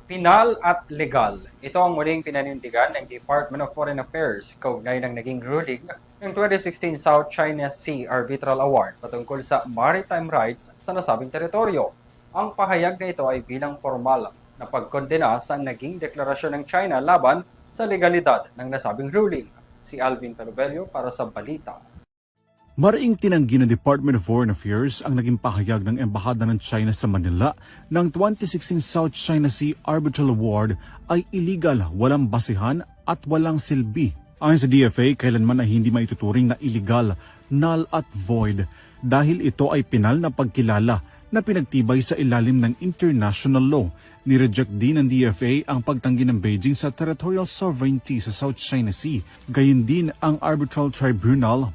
Pinal at legal. Ito ang muling pinanindigan ng Department of Foreign Affairs kaugnay ng naging ruling ng 2016 South China Sea Arbitral Award patungkol sa maritime rights sa nasabing teritoryo. Ang pahayag na ito ay bilang formal na pagkondena sa naging deklarasyon ng China laban sa legalidad ng nasabing ruling. Si Alvin Pelobelio para sa balita. Mariing tinanggi ng Department of Foreign Affairs ang naging pahayag ng Embahada ng China sa Manila ng 2016 South China Sea Arbitral Award ay illegal, walang basihan at walang silbi. Ayon sa DFA, kailanman ay hindi maituturing na illegal, null at void dahil ito ay pinal na pagkilala na pinagtibay sa ilalim ng international law. Nireject din ng DFA ang pagtanggi ng Beijing sa territorial sovereignty sa South China Sea. Gayon din ang Arbitral Tribunal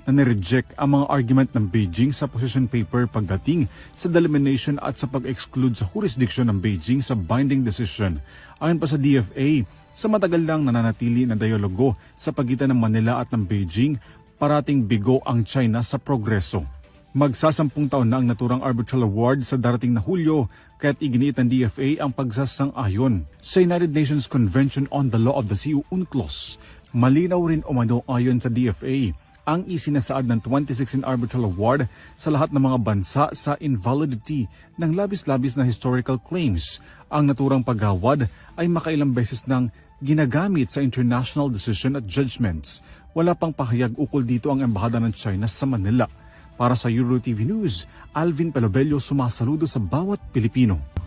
na nireject ang mga argument ng Beijing sa position paper pagdating sa delimitation at sa pag-exclude sa jurisdiction ng Beijing sa binding decision. Ayon pa sa DFA, sa matagal lang nananatili na dialogo sa pagitan ng Manila at ng Beijing, parating bigo ang China sa progreso. Magsasampung taon na ang naturang arbitral award sa darating na Hulyo, kaya't iginiit ng DFA ang pagsasang-ayon sa United Nations Convention on the Law of the Sea UNCLOS. Malinaw rin umano ayon sa DFA ang isinasaad ng 2016 Arbitral Award sa lahat ng mga bansa sa invalidity ng labis-labis na historical claims. Ang naturang paghawad ay makailang beses nang ginagamit sa international decision at judgments. Wala pang pahayag ukol dito ang Embahada ng China sa Manila. Para sa EuroTV News, Alvin Pelobelio sumasaludo sa bawat Pilipino.